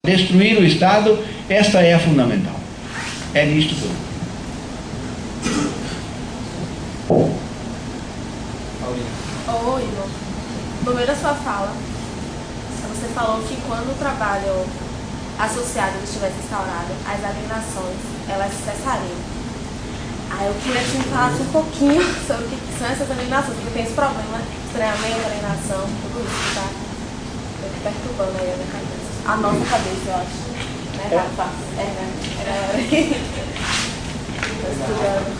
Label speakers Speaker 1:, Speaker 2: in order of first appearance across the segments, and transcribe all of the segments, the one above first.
Speaker 1: destruir o Estado, esta é a fundamental. É nisto tudo.
Speaker 2: Oi, Igor. No meio da sua fala, você falou que quando o trabalho associado estivesse instaurado, as alienações, elas cessariam. Aí eu queria que você falasse um pouquinho sobre o que são essas alienações, porque tem esse problema, estranhamento, alienação, tudo isso que está perturbando aí a minha cabeça. A nossa cabeça, eu acho. Né, Rafa? Estou estudando.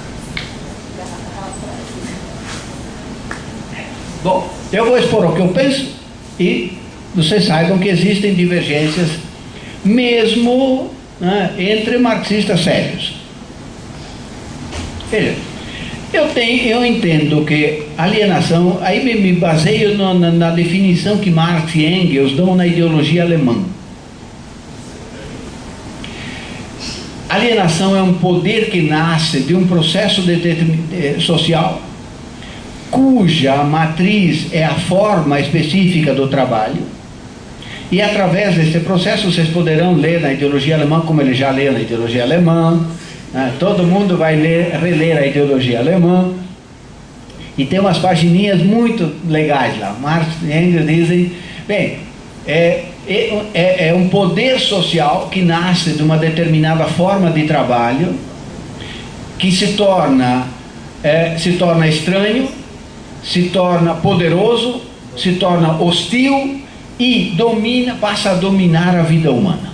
Speaker 1: Bom, eu vou expor o que eu penso e vocês saibam que existem divergências mesmo, né, entre marxistas sérios. Veja, eu entendo que alienação, aí me baseio na definição que Marx e Engels dão na ideologia alemã. Alienação é um poder que nasce de um processo social cuja matriz é a forma específica do trabalho, e através desse processo vocês poderão ler na ideologia alemã, como ele já leu na ideologia alemã, né? Todo mundo vai reler a ideologia alemã, e tem umas pagininhas muito legais lá. Marx e Engels dizem, bem, é um poder social que nasce de uma determinada forma de trabalho, que se torna estranho, se torna poderoso, se torna hostil e passa a dominar a vida humana.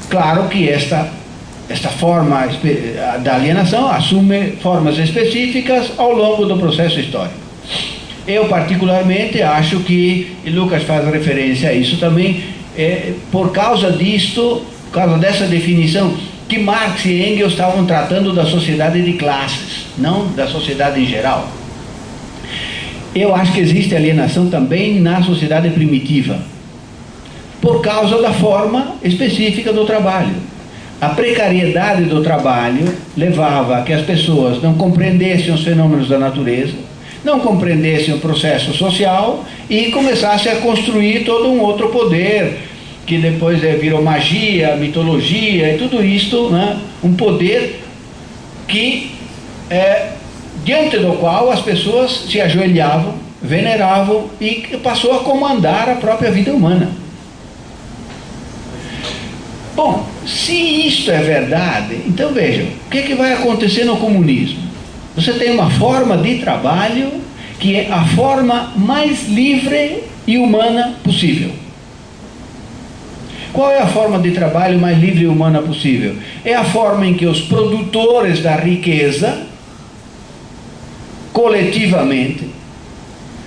Speaker 1: Claro que esta forma da alienação assume formas específicas ao longo do processo histórico. Eu particularmente acho que, e Lucas faz referência a isso também, por causa disto, por causa dessa definição, que Marx e Engels estavam tratando da sociedade de classes, não da sociedade em geral. Eu acho que existe alienação também na sociedade primitiva, por causa da forma específica do trabalho. A precariedade do trabalho levava a que as pessoas não compreendessem os fenômenos da natureza, não compreendessem o processo social e começassem a construir todo um outro poder, que depois virou magia, mitologia e tudo isto, né? Um poder que, diante do qual as pessoas se ajoelhavam, veneravam e passou a comandar a própria vida humana. Bom, se isto é verdade, então vejam, o que vai acontecer no comunismo? Você tem uma forma de trabalho que é a forma mais livre e humana possível. Qual é a forma de trabalho mais livre e humana possível? É a forma em que os produtores da riqueza, coletivamente,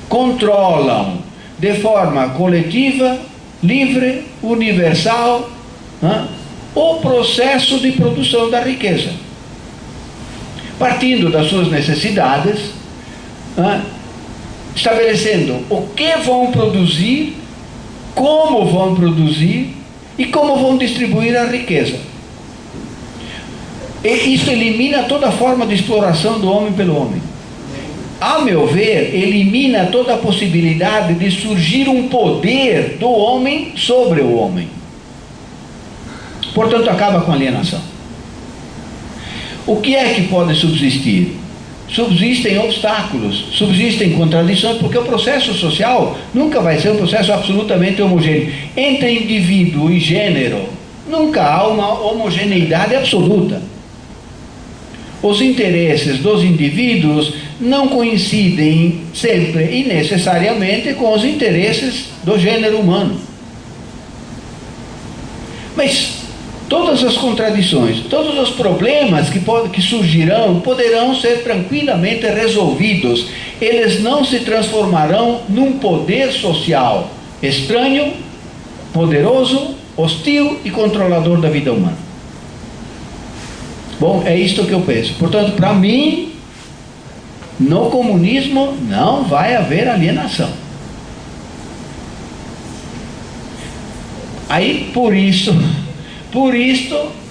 Speaker 1: controlam de forma coletiva, livre, universal, o processo de produção da riqueza. Partindo das suas necessidades, estabelecendo o que vão produzir, como vão produzir e como vão distribuir a riqueza. E isso elimina toda forma de exploração do homem pelo homem. A meu ver, elimina toda a possibilidade de surgir um poder do homem sobre o homem. Portanto, acaba com a alienação. O que é que pode subsistir? Subsistem obstáculos, subsistem contradições, porque o processo social nunca vai ser um processo absolutamente homogêneo. Entre indivíduo e gênero, nunca há uma homogeneidade absoluta. Os interesses dos indivíduos não coincidem sempre e necessariamente com os interesses do gênero humano. Mas todas as contradições, todos os problemas que surgirão poderão ser tranquilamente resolvidos. Eles não se transformarão num poder social estranho, poderoso, hostil e controlador da vida humana. Bom, é isto que eu penso. Portanto, para mim, no comunismo não vai haver alienação. Aí, por isto,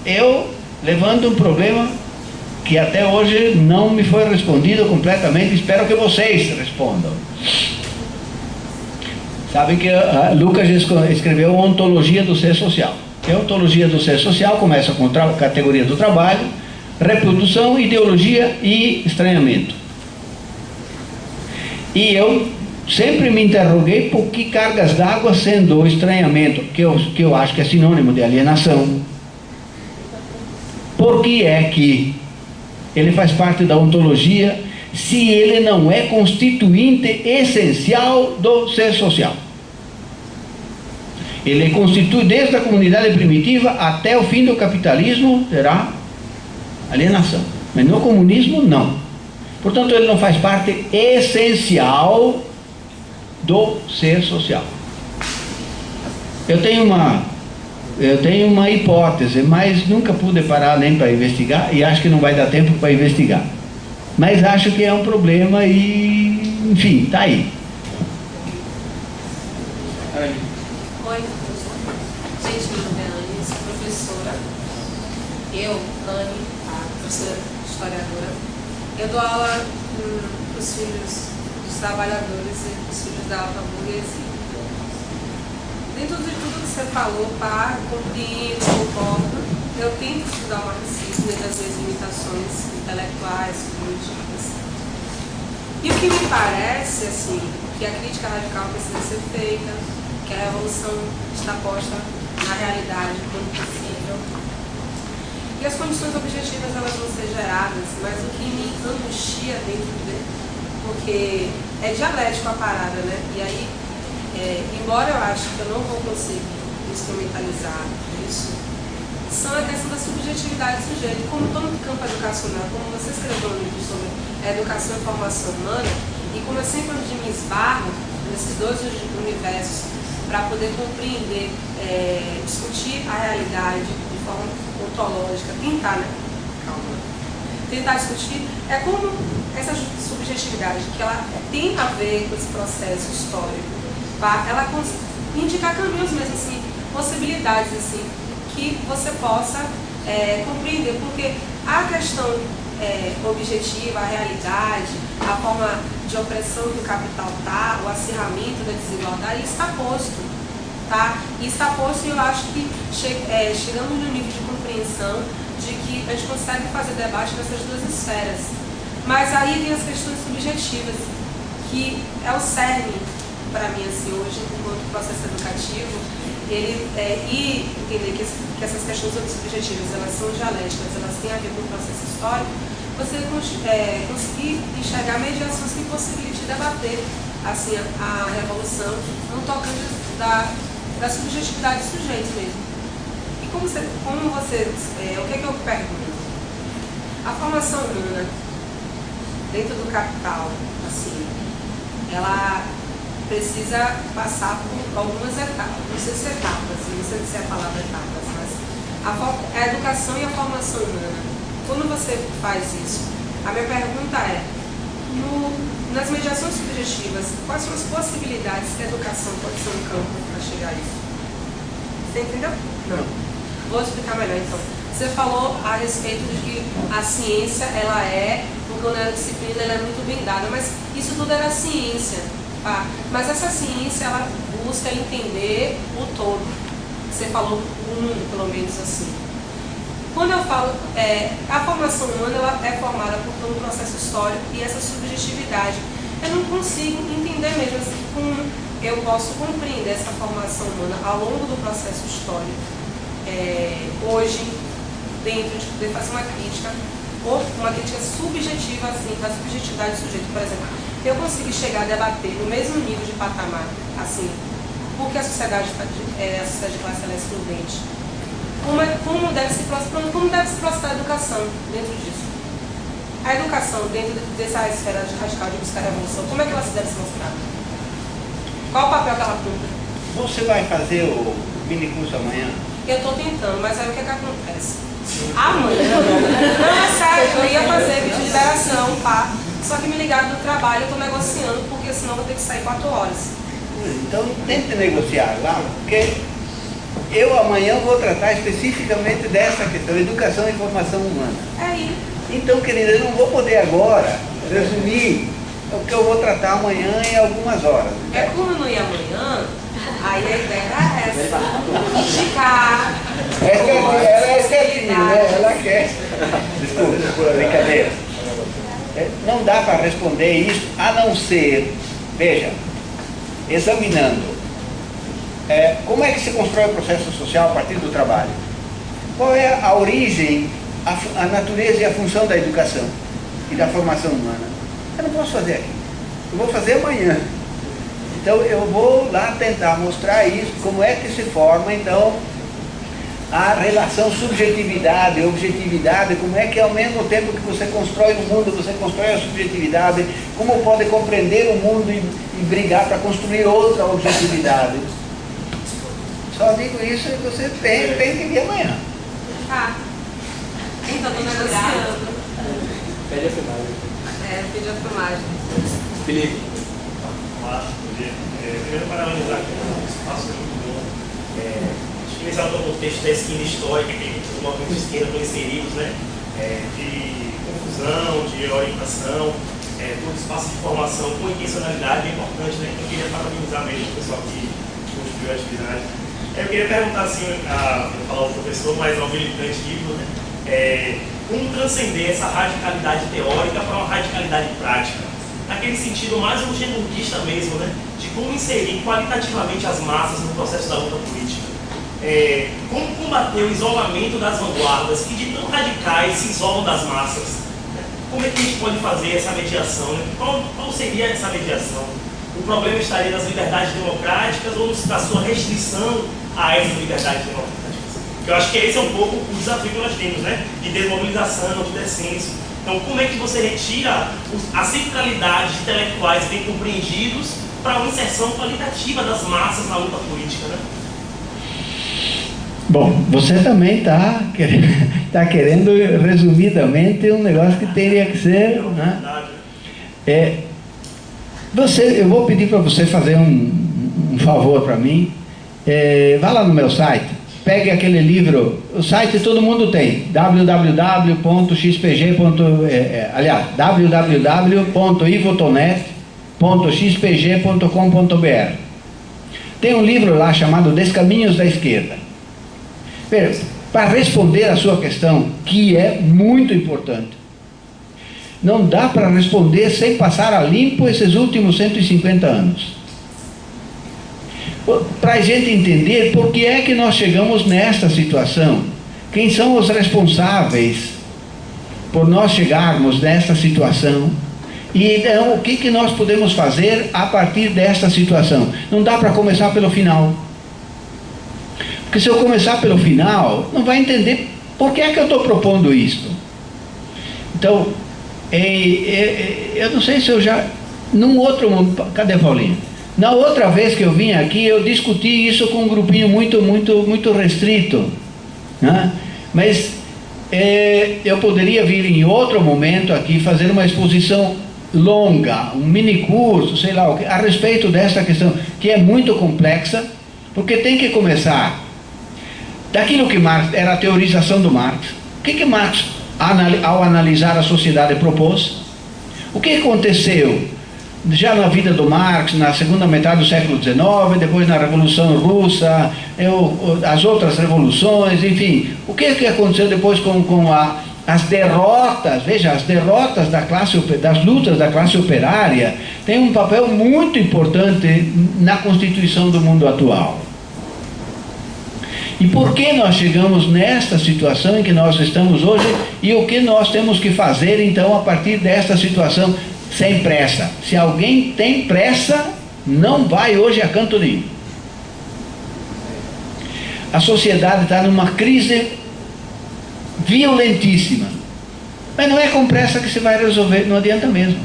Speaker 1: eu levanto um problema que até hoje não me foi respondido completamente, espero que vocês respondam. Sabem que Lucas escreveu a Ontologia do Ser Social. A Ontologia do Ser Social começa com a categoria do trabalho, reprodução, ideologia e estranhamento. E eu sempre me interroguei por que cargas d'água, sendo o estranhamento, que eu acho que é sinônimo de alienação, por que é que ele faz parte da ontologia se ele não é constituinte essencial do ser social? Ele constitui desde a comunidade primitiva até o fim do capitalismo, terá alienação. Mas no comunismo, não. Portanto, ele não faz parte essencial do ser social. Eu tenho uma hipótese, mas nunca pude parar nem para investigar, e acho que não vai dar tempo para investigar. Mas acho que é um problema e, enfim, está aí.
Speaker 3: Oi, gente, meu nome é Anne, sou professora. Anne, a professora historiadora, eu dou aula para os filhos dos trabalhadores e para os filhos da alta burguesia. Dentro de tudo que você falou, compreendo, concordo, eu tento estudar o marxismo dentro das minhas limitações intelectuais, políticas. E o que me parece, assim, que a crítica radical precisa ser feita, que a revolução está posta na realidade quando possível. E as condições objetivas elas vão ser geradas, mas o que me angustia dentro dele, porque é dialético a parada, né? E aí, embora eu ache que eu não vou conseguir instrumentalizar isso, são a questão da subjetividade do sujeito. Como todo campo educacional, como você escreveu um livro sobre a educação e formação humana, e como eu sempre me esbarro nesses dois universos, para poder compreender, discutir a realidade de forma ontológica, tentar discutir, é como essa subjetividade, que ela tem a ver com esse processo histórico, ela indica caminhos mesmo, assim, possibilidades, assim, que você possa compreender, porque a questão objetiva, a realidade, a forma de opressão que o capital está, o acirramento da desigualdade, está posto, tá? E está posto, e eu acho que chegamos no nível de compreensão de que a gente consegue fazer debate nessas duas esferas. Mas aí vem as questões subjetivas, que é o cerne, para mim, assim, hoje, enquanto processo educativo, e entender que essas questões subjetivas, elas são dialéticas, elas têm a ver com o processo histórico, você conseguir enxergar mediações que possibilitem debater, assim, a revolução no tocante da subjetividade do sujeito mesmo. E o que é que eu pergunto? A formação humana, dentro do capital, assim, ela precisa passar por algumas etapas, não sei se etapas, não sei se é a palavra etapas, mas a educação e a formação humana. Quando você faz isso, a minha pergunta é, nas mediações subjetivas, quais são as possibilidades que a educação pode ser um campo para chegar a isso? Você entendeu? Não. Vou explicar melhor então. Você falou a respeito de que a ciência, ela porque na disciplina ela é muito bem dada, mas isso tudo era ciência. Tá? Mas essa ciência, ela busca entender o todo. Você falou o mundo, pelo menos assim. Quando eu falo, a formação humana, ela é formada por todo um processo histórico e essa subjetividade. Eu não consigo entender mesmo assim, como eu posso compreender essa formação humana ao longo do processo histórico. Hoje, dentro de poder fazer uma crítica subjetiva, assim, da subjetividade do sujeito. Por exemplo, eu consegui chegar a debater no mesmo nível de patamar, assim, porque a sociedade de classe ela é excludente. Como deve se processar a educação dentro disso? A educação, dentro dessa esfera radical de buscar a revolução, como é que ela deve se mostrar? Qual o papel que ela cumpre?
Speaker 1: Você vai fazer o minicurso amanhã?
Speaker 3: Eu estou tentando, mas aí o que acontece? Amanhã? Não, é sério, eu ia fazer vídeo de liberação, pá. Só que me ligaram do trabalho, eu estou negociando, porque senão eu vou ter que sair 4 horas.
Speaker 1: Então tente negociar lá, porque eu amanhã vou tratar especificamente dessa questão, educação e formação humana.
Speaker 3: Aí.
Speaker 1: Então, querida, eu não vou poder agora resumir o que eu vou tratar amanhã em algumas horas.
Speaker 3: É como eu não ia amanhã, aí a ideia era essa. Indicar.
Speaker 1: Ela é certinho, né? Ela quer. Desculpa, brincadeira. Não dá para responder isso, a não ser, veja, examinando como é que se constrói o processo social a partir do trabalho. Qual é a origem, a natureza e a função da educação e da formação humana? Eu não posso fazer aqui, eu vou fazer amanhã. Então eu vou lá tentar mostrar isso, como é que se forma então a relação subjetividade e objetividade, como é que ao mesmo tempo que você constrói o mundo, você constrói a subjetividade, como pode compreender o mundo e brigar para construir outra objetividade. Só digo isso e você tem que vir amanhã.
Speaker 3: Tá. Então, estou negociando.
Speaker 4: Pede a filmagem.
Speaker 3: Pedi a filmagem.
Speaker 4: Felipe.
Speaker 5: Olá, bom dia. Primeiro, para analisar aqui o espaço muito bom. Utilizar o contexto da esquina histórica que os movimentos de esquerda estão inseridos, né? De confusão, de orientação, todo espaço de formação com intencionalidade é importante, né? Eu queria parabenizar mesmo o pessoal que construiu a atividade. Eu queria perguntar assim, vou falar ao professor, mas ao militante Ivo, né? Como transcender essa radicalidade teórica para uma radicalidade prática? Naquele sentido mais urgentista mesmo, né? De como inserir qualitativamente as massas no processo da luta política. Como combater o isolamento das vanguardas que de tão radicais se isolam das massas? Como é que a gente pode fazer essa mediação? Né? Qual seria essa mediação? O problema estaria nas liberdades democráticas ou na sua restrição a essas liberdades democráticas? Eu acho que esse é um pouco o desafio que nós temos, né? De desmobilização, de descenso. Então, como é que você retira a centralidade de intelectuais bem compreendidos para uma inserção qualitativa das massas na luta política, né?
Speaker 1: Bom, você também está querendo resumidamente um negócio que teria que ser, né? Eu vou pedir para você fazer um favor para mim. Vá lá no meu site, pegue aquele livro, o site todo mundo tem, www.ivotonet.xpg.com.br. Tem um livro lá chamado Descaminhos da Esquerda. Para responder a sua questão, que é muito importante, não dá para responder sem passar a limpo esses últimos 150 anos. Para a gente entender por que é que nós chegamos nesta situação, quem são os responsáveis por nós chegarmos nesta situação, e então o que nós podemos fazer a partir desta situação. Não dá para começar pelo final. Porque se eu começar pelo final, não vai entender por que é que eu estou propondo isto. Então, eu não sei se eu já... Num outro... Cadê Paulinho? Na outra vez que eu vim aqui, eu discuti isso com um grupinho muito restrito, né? Mas eu poderia vir em outro momento aqui fazer uma exposição longa, um mini curso, sei lá, a respeito dessa questão, que é muito complexa, porque tem que começar daquilo que Marx, era a teorização do Marx. O que Marx, ao analisar a sociedade, propôs? O que aconteceu já na vida do Marx, na segunda metade do século XIX, depois na Revolução Russa, as outras revoluções, enfim, o que aconteceu depois com as derrotas? Veja, as derrotas das lutas da classe operária têm um papel muito importante na constituição do mundo atual. E por que nós chegamos nesta situação em que nós estamos hoje e o que nós temos que fazer então a partir desta situação sem pressa? Se alguém tem pressa, não vai hoje a canto nenhum. A sociedade está numa crise violentíssima, mas não é com pressa que se vai resolver, não adianta mesmo.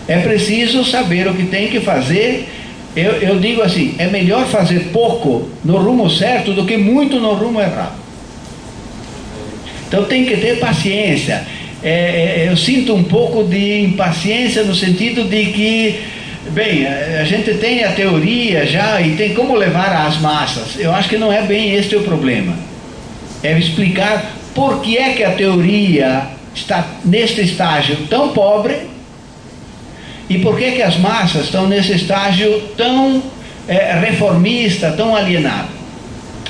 Speaker 1: É preciso saber o que tem que fazer. Eu digo assim, é melhor fazer pouco no rumo certo do que muito no rumo errado. Então tem que ter paciência. Eu sinto um pouco de impaciência no sentido de que, bem, a gente tem a teoria já e tem como levar às massas. Eu acho que não é bem este o problema. É explicar por que é que a teoria está neste estágio tão pobre E por que as massas estão nesse estágio tão reformista, tão alienado?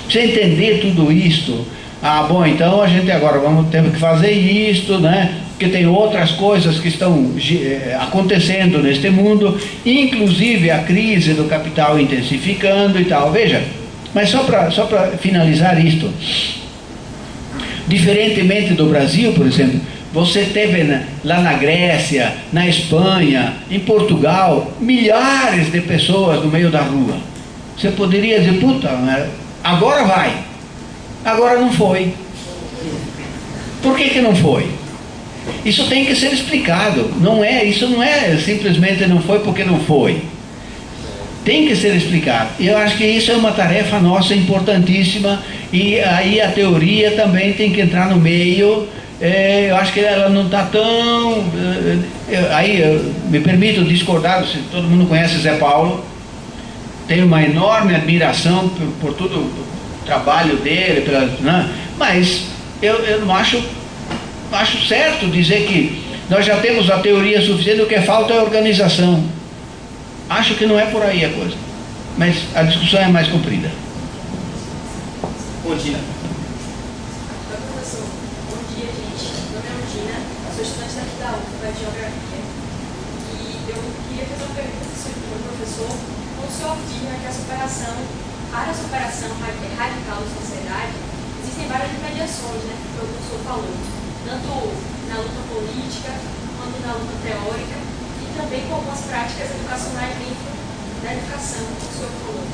Speaker 1: Você entender tudo isto, bom, então a gente agora vamos ter que fazer isto, né? Porque tem outras coisas que estão acontecendo neste mundo, inclusive a crise do capital intensificando e tal. Veja, mas só para finalizar isto, diferentemente do Brasil, por exemplo, você teve lá na Grécia, na Espanha, em Portugal, milhares de pessoas no meio da rua. Você poderia dizer, puta, agora vai. Agora não foi. Por que não foi? Isso tem que ser explicado. Isso não é simplesmente não foi porque não foi. Tem que ser explicado. Eu acho que isso é uma tarefa nossa importantíssima, e aí a teoria também tem que entrar no meio. Eu acho que ela não está tão... Aí eu me permito discordar, todo mundo conhece Zé Paulo, tenho uma enorme admiração por todo o trabalho dele, né? Mas eu não acho certo dizer que nós já temos a teoria suficiente, o que falta é a organização. Acho que não é por aí a coisa, mas a discussão é mais comprida.
Speaker 4: Ondina.
Speaker 6: Oi, professor. Bom dia, gente. Meu nome é Ondina, sou estudante daqui da UFBA de Geografia. E eu queria fazer uma pergunta para o professor. Como o senhor afirma que para a superação radical da sociedade, existem várias mediações, né, que o professor falou, tanto na luta política, quanto na luta teórica, e também com algumas práticas educacionais dentro da educação, como o senhor falou.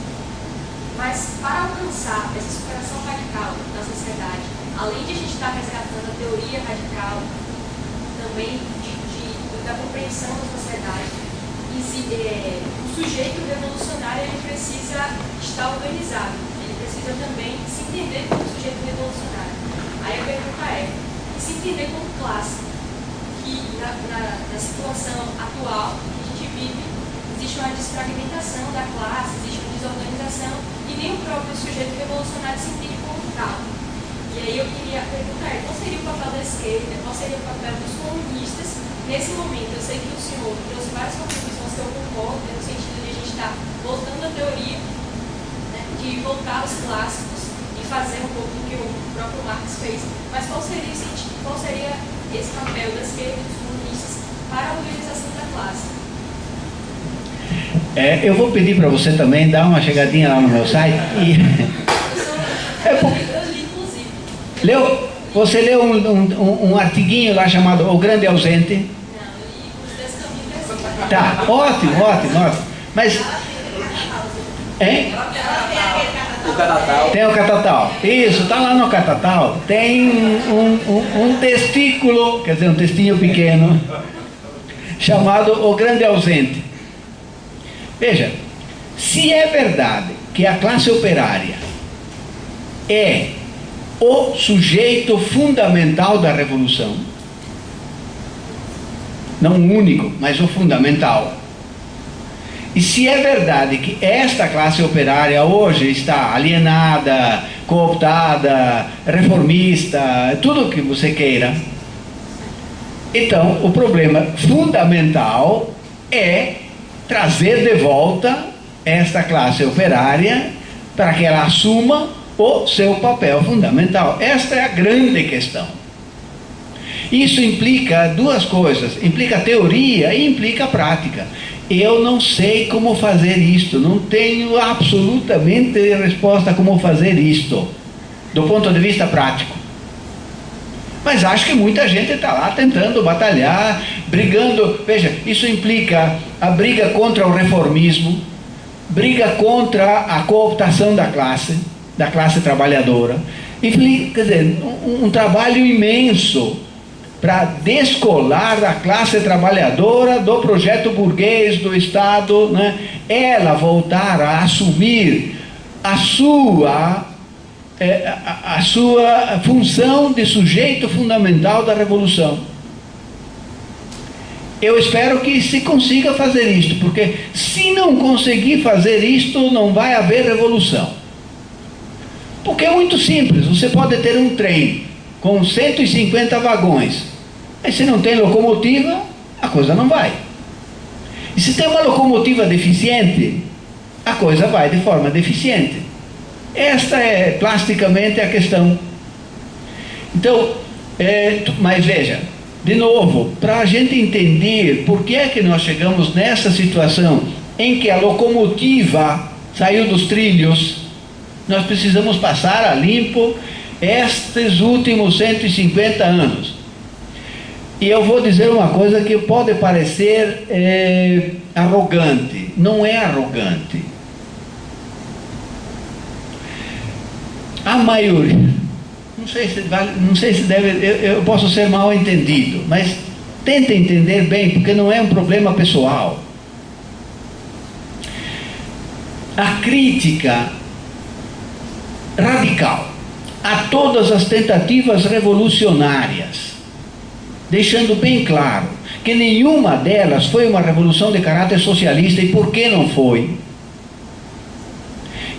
Speaker 6: Mas para alcançar essa superação radical da sociedade, além de a gente estar resgatando a teoria radical, também da compreensão da sociedade, o sujeito revolucionário ele precisa estar organizado, ele precisa também se entender como sujeito revolucionário. Aí a pergunta é, se entender como classe, que na situação atual que a gente vive, existe uma desfragmentação da classe, existe uma desorganização, e nem o próprio sujeito revolucionário se entende como tal. E aí eu queria perguntar, qual seria o papel da esquerda, qual seria o papel dos comunistas nesse momento? Eu sei que o senhor trouxe várias contribuições que eu concordo, no sentido de a gente estar voltando à teoria, né, de voltar aos clássicos e fazer um pouco do que o próprio Marx fez, mas qual seria esse papel da esquerda e dos comunistas para a organização da classe?
Speaker 1: Eu vou pedir para você também dar uma chegadinha lá no meu site e...
Speaker 6: Eu li, inclusive.
Speaker 1: Você leu um artiguinho lá chamado O Grande Ausente?
Speaker 6: Não, eu li os 10 caminhos.
Speaker 1: Tá, ótimo. Mas... Hein?
Speaker 4: O Catatal.
Speaker 1: Tem o Catatal. Isso, tá lá no Catatal. Tem um testículo, quer dizer, um textinho pequeno, chamado O Grande Ausente. Veja, se é verdade que a classe operária é o sujeito fundamental da revolução, não o único, mas o fundamental, e se é verdade que esta classe operária hoje está alienada, cooptada, reformista, tudo o que você queira, então o problema fundamental é trazer de volta esta classe operária para que ela assuma o seu papel fundamental. Esta é a grande questão. Isso implica duas coisas, implica teoria e implica prática. Eu não sei como fazer isto, não tenho absolutamente resposta a como fazer isto, do ponto de vista prático. Mas acho que muita gente está lá tentando batalhar, brigando. Veja, isso implica a briga contra o reformismo, briga contra a cooptação da classe trabalhadora. Implica, quer dizer, um trabalho imenso para descolar a classe trabalhadora do projeto burguês do Estado, né? Ela voltar a assumir a sua função de sujeito fundamental da revolução. Eu espero que se consiga fazer isto, porque se não conseguir fazer isto, não vai haver revolução. Porque é muito simples, você pode ter um trem com 150 vagões, mas se não tem locomotiva, a coisa não vai. E se tem uma locomotiva deficiente, a coisa vai de forma deficiente. Esta é plasticamente a questão. Então, mas veja, de novo, para a gente entender por que é que nós chegamos nessa situação em que a locomotiva saiu dos trilhos, nós precisamos passar a limpo estes últimos 150 anos. E eu vou dizer uma coisa que pode parecer arrogante. Não é arrogante. A maioria, não sei se deve, eu posso ser mal entendido, mas tenta entender bem, porque não é um problema pessoal. A crítica radical a todas as tentativas revolucionárias, deixando bem claro que nenhuma delas foi uma revolução de caráter socialista. E por que não foi?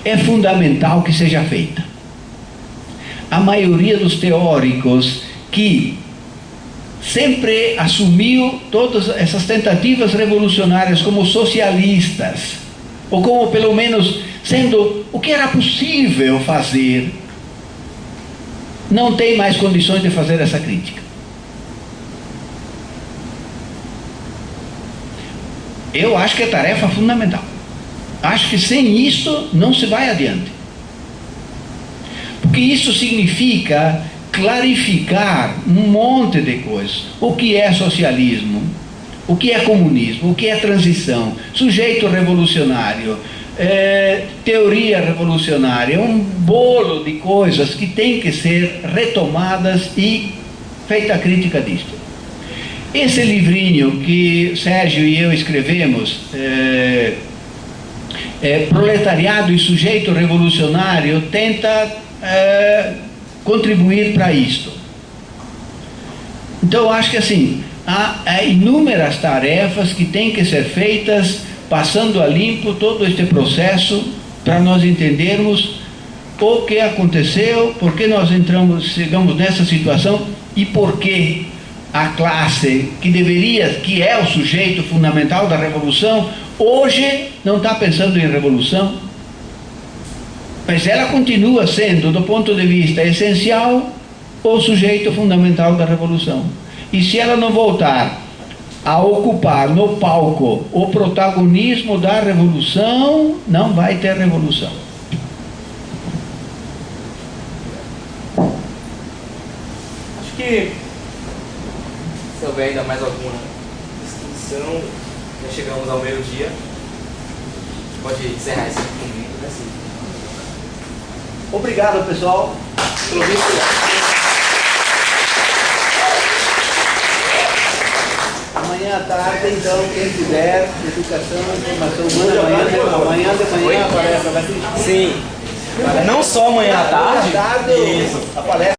Speaker 1: É fundamental que seja feita. A maioria dos teóricos que sempre assumiu todas essas tentativas revolucionárias como socialistas, ou como pelo menos sendo o que era possível fazer, não tem mais condições de fazer essa crítica. Eu acho que é tarefa fundamental. Acho que sem isso não se vai adiante. Porque isso significa clarificar um monte de coisas. O que é socialismo? O que é comunismo? O que é transição? Sujeito revolucionário? Teoria revolucionária? Um bolo de coisas que tem que ser retomadas e feita a crítica disto. Esse livrinho que Sérgio e eu escrevemos, Proletariado e Sujeito Revolucionário, tenta contribuir para isto. Então, eu acho que assim, há inúmeras tarefas que têm que ser feitas, passando a limpo todo este processo, para nós entendermos o que aconteceu, por que nós chegamos nessa situação e por que a classe que é o sujeito fundamental da revolução, hoje não está pensando em revolução, mas ela continua sendo, do ponto de vista essencial, o sujeito fundamental da revolução. E se ela não voltar a ocupar no palco o protagonismo da revolução, não vai ter revolução.
Speaker 4: Acho que, se houver ainda mais alguma discussão, já chegamos ao meio-dia. Pode encerrar esse momento, né, Silvio?
Speaker 1: Obrigado, pessoal, pelo visto. Amanhã à tarde, então, quem tiver educação, informação, amanhã de manhã a palestra vai ter.
Speaker 4: Sim. Não só amanhã à tarde.
Speaker 1: Isso. A palestra.